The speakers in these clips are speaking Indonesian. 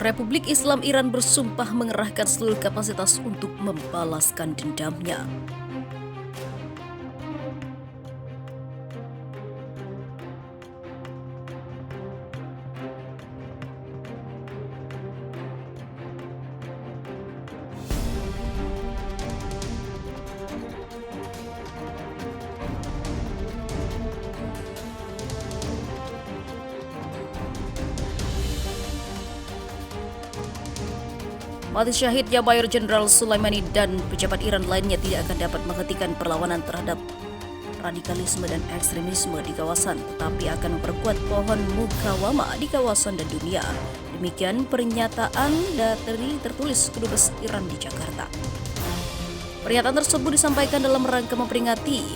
Republik Islam Iran bersumpah mengerahkan seluruh kapasitas untuk membalaskan dendamnya. Mati syahidnya Mayor Jenderal Sulaimani dan pejabat Iran lainnya tidak akan dapat menghentikan perlawanan terhadap radikalisme dan ekstremisme di kawasan, tetapi akan memperkuat pohon mukawamah di kawasan dan dunia. Demikian pernyataan dari tertulis Kedubes Iran di Jakarta. Pernyataan tersebut disampaikan dalam rangka memperingati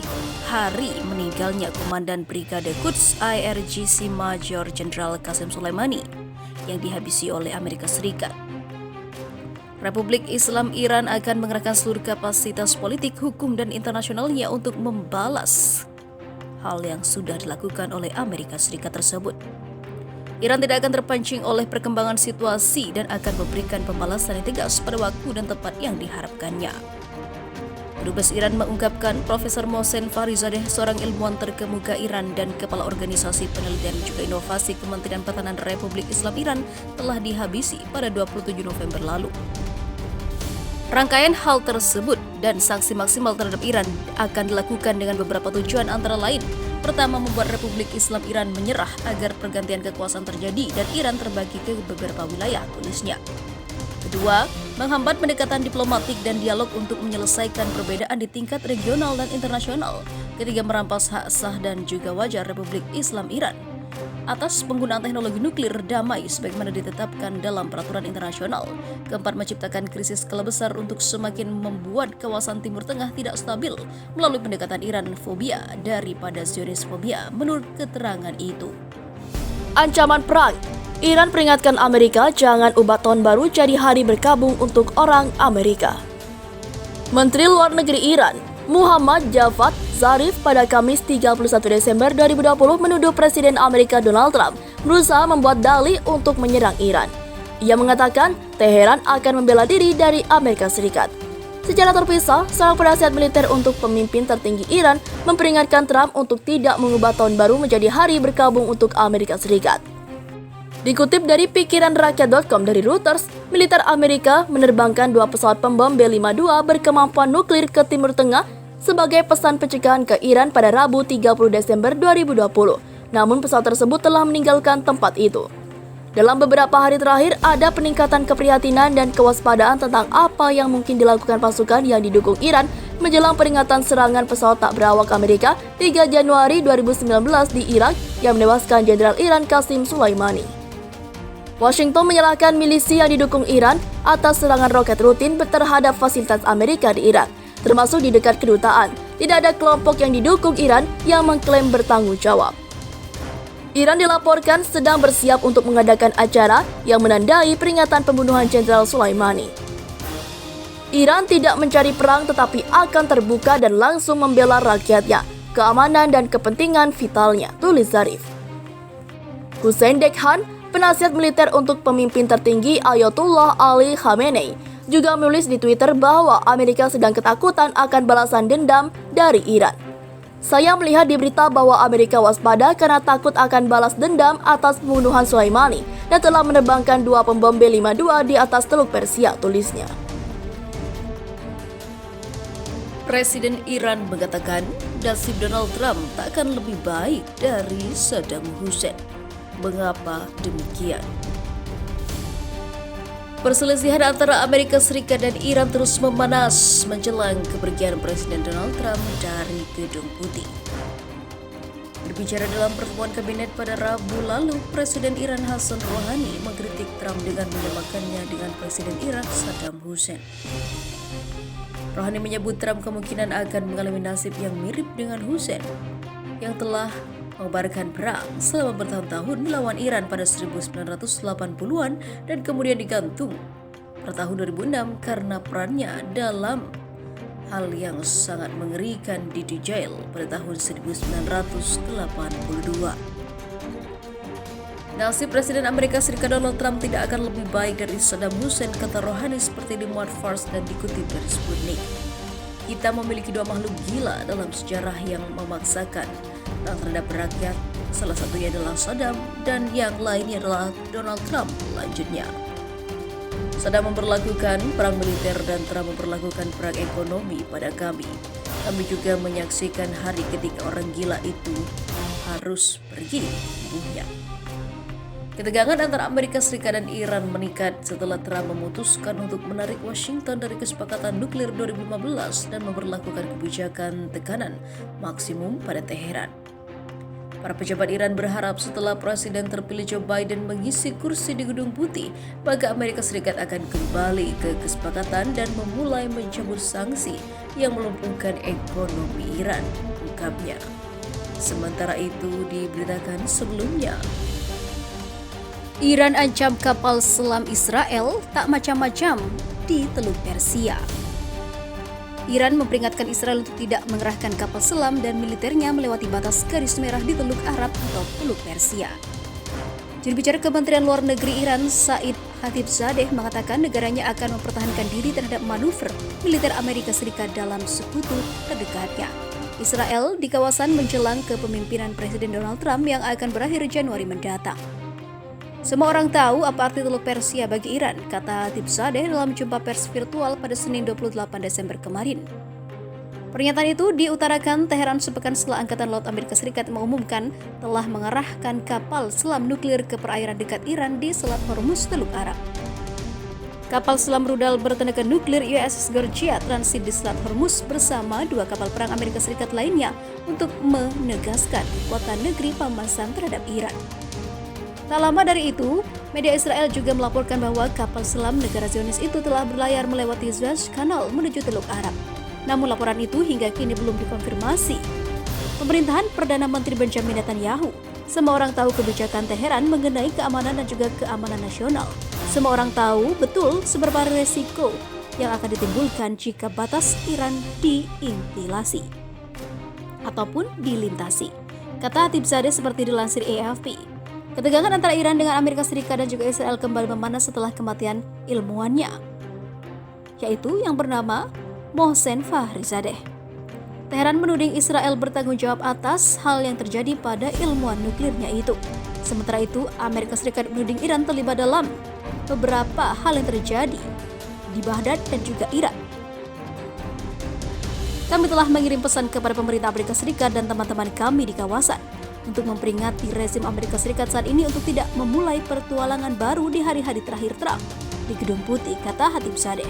hari meninggalnya Komandan Brigade Quds IRGC Major Jenderal Qasem Soleimani yang dihabisi oleh Amerika Serikat. Republik Islam Iran akan mengerahkan seluruh kapasitas politik, hukum, dan internasionalnya untuk membalas hal yang sudah dilakukan oleh Amerika Serikat tersebut. Iran tidak akan terpancing oleh perkembangan situasi dan akan memberikan pembalasan yang tegas pada waktu dan tempat yang diharapkannya. Kedubes Iran mengungkapkan Profesor Mohsen Fakhrizadeh, seorang ilmuwan terkemuka Iran dan Kepala Organisasi Penelitian dan juga Inovasi Kementerian Pertahanan Republik Islam Iran, telah dihabisi pada 27 November lalu. Rangkaian hal tersebut dan sanksi maksimal terhadap Iran akan dilakukan dengan beberapa tujuan, antara lain: pertama, membuat Republik Islam Iran menyerah agar pergantian kekuasaan terjadi dan Iran terbagi ke beberapa wilayah, tulisnya. Kedua, menghambat pendekatan diplomatik dan dialog untuk menyelesaikan perbedaan di tingkat regional dan internasional. Ketiga, merampas hak sah dan juga wajar Republik Islam Iran atas penggunaan teknologi nuklir damai sebagaimana ditetapkan dalam peraturan internasional. Keempat, menciptakan krisis skala besar untuk semakin membuat kawasan Timur Tengah tidak stabil melalui pendekatan Iran-fobia daripada Zionis-fobia, menurut keterangan itu. Ancaman perang. Iran peringatkan Amerika jangan ubah tahun baru jadi hari berkabung untuk orang Amerika. Menteri Luar Negeri Iran, Muhammad Javad Zarif, pada Kamis 31 Desember 2020 menuduh Presiden Amerika Donald Trump berusaha membuat dalih untuk menyerang Iran. Ia mengatakan Teheran akan membela diri dari Amerika Serikat. Secara terpisah, seorang penasihat militer untuk pemimpin tertinggi Iran memperingatkan Trump untuk tidak mengubah tahun baru menjadi hari berkabung untuk Amerika Serikat. Dikutip dari pikiranrakyat.com dari Reuters, militer Amerika menerbangkan 2 pesawat pembom B-52 berkemampuan nuklir ke Timur Tengah sebagai pesan pencegahan ke Iran pada Rabu 30 Desember 2020. Namun pesawat tersebut telah meninggalkan tempat itu. Dalam beberapa hari terakhir, ada peningkatan keprihatinan dan kewaspadaan tentang apa yang mungkin dilakukan pasukan yang didukung Iran menjelang peringatan serangan pesawat tak berawak Amerika 3 Januari 2019 di Irak yang menewaskan Jenderal Iran Qasem Soleimani. Washington menyalahkan milisi yang didukung Iran atas serangan roket rutin terhadap fasilitas Amerika di Irak, termasuk di dekat kedutaan. Tidak ada kelompok yang didukung Iran yang mengklaim bertanggung jawab. Iran dilaporkan sedang bersiap untuk mengadakan acara yang menandai peringatan pembunuhan Jenderal Soleimani. Iran tidak mencari perang tetapi akan terbuka dan langsung membela rakyatnya, keamanan dan kepentingan vitalnya, tulis Zarif. Hussein Dekhan, penasihat militer untuk pemimpin tertinggi Ayatollah Ali Khamenei, juga menulis di Twitter bahwa Amerika sedang ketakutan akan balasan dendam dari Iran. Saya melihat di berita bahwa Amerika waspada karena takut akan balas dendam atas pembunuhan Soleimani dan telah menerbangkan 2 pembom B-52 di atas Teluk Persia, tulisnya. Presiden Iran mengatakan nasib Donald Trump tak akan lebih baik dari Saddam Hussein. Mengapa demikian? Perselisihan antara Amerika Serikat dan Iran terus memanas menjelang kepergian Presiden Donald Trump dari Gedung Putih. Berbicara dalam pertemuan kabinet pada Rabu lalu, Presiden Iran Hassan Rouhani mengkritik Trump dengan menyamakannya dengan Presiden Irak Saddam Hussein. Rouhani menyebut Trump kemungkinan akan mengalami nasib yang mirip dengan Hussein yang telah mengobarkan perang selama bertahun-tahun melawan Iran pada 1980-an dan kemudian digantung pada tahun 2006 karena perannya dalam hal yang sangat mengerikan di Dujail pada tahun 1982. Nasib Presiden Amerika Serikat Donald Trump tidak akan lebih baik dari Saddam Hussein, kata rohani seperti dimuat Fars dan dikutip dari Sputnik. Kita memiliki dua makhluk gila dalam sejarah yang memaksakan terhadap rakyat. Salah satunya adalah Saddam dan yang lainnya adalah Donald Trump, lanjutnya. Saddam memperlakukan perang militer dan Trump memperlakukan perang ekonomi pada kami. Kami juga menyaksikan hari ketika orang gila itu harus pergi, ibunya. Ketegangan antara Amerika Serikat dan Iran meningkat setelah Trump memutuskan untuk menarik Washington dari kesepakatan nuklir 2015 dan memperlakukan kebijakan tekanan maksimum pada Teheran. Para pejabat Iran berharap setelah Presiden terpilih Joe Biden mengisi kursi di Gedung Putih, maka Amerika Serikat akan kembali ke kesepakatan dan memulai mencabut sanksi yang melumpuhkan ekonomi Iran, ungkapnya. Sementara itu diberitakan sebelumnya, Iran ancam kapal selam Israel tak macam-macam di Teluk Persia. Iran memperingatkan Israel untuk tidak mengerahkan kapal selam dan militernya melewati batas garis merah di Teluk Arab atau Teluk Persia. Juru bicara Kementerian Luar Negeri Iran, Said Khatibzadeh, mengatakan negaranya akan mempertahankan diri terhadap manuver militer Amerika Serikat dalam sekutu terdekatnya, Israel, di kawasan menjelang kepemimpinan Presiden Donald Trump yang akan berakhir Januari mendatang. Semua orang tahu apa arti Teluk Persia bagi Iran, kata Khatibzadeh dalam jumpa pers virtual pada Senin 28 Desember kemarin. Pernyataan itu diutarakan Teheran sepekan setelah Angkatan Laut Amerika Serikat mengumumkan telah mengerahkan kapal selam nuklir ke perairan dekat Iran di Selat Hormuz, Teluk Arab. Kapal selam rudal bertenaga nuklir USS Georgia transit di Selat Hormuz bersama dua kapal perang Amerika Serikat lainnya untuk menegaskan kekuatan negeri pemasan terhadap Iran. Tak lama dari itu, media Israel juga melaporkan bahwa kapal selam negara Zionis itu telah berlayar melewati Suez Canal menuju Teluk Arab. Namun laporan itu hingga kini belum dikonfirmasi. Pemerintahan Perdana Menteri Benjamin Netanyahu, semua orang tahu kebijakan Teheran mengenai keamanan dan juga keamanan nasional. Semua orang tahu betul seberapa resiko yang akan ditimbulkan jika batas Iran diintilasi ataupun dilintasi, kata Khatibzadeh seperti dilansir AFP. Ketegangan antara Iran dengan Amerika Serikat dan juga Israel kembali memanas setelah kematian ilmuwannya, yaitu yang bernama Mohsen Fakhrizadeh. Teheran menuding Israel bertanggung jawab atas hal yang terjadi pada ilmuwan nuklirnya itu. Sementara itu, Amerika Serikat menuding Iran terlibat dalam beberapa hal yang terjadi di Baghdad dan juga Irak. Kami telah mengirim pesan kepada pemerintah Amerika Serikat dan teman-teman kami di kawasan untuk memperingati rezim Amerika Serikat saat ini untuk tidak memulai pertualangan baru di hari-hari terakhir Trump di Gedung Putih, kata Khatibzadeh.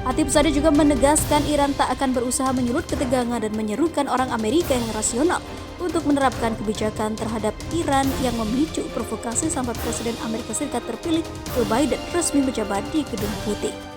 Khatibzadeh juga menegaskan Iran tak akan berusaha menyulut ketegangan dan menyerukan orang Amerika yang rasional untuk menerapkan kebijakan terhadap Iran yang memicu provokasi sampai Presiden Amerika Serikat terpilih Joe Biden resmi menjabat di Gedung Putih.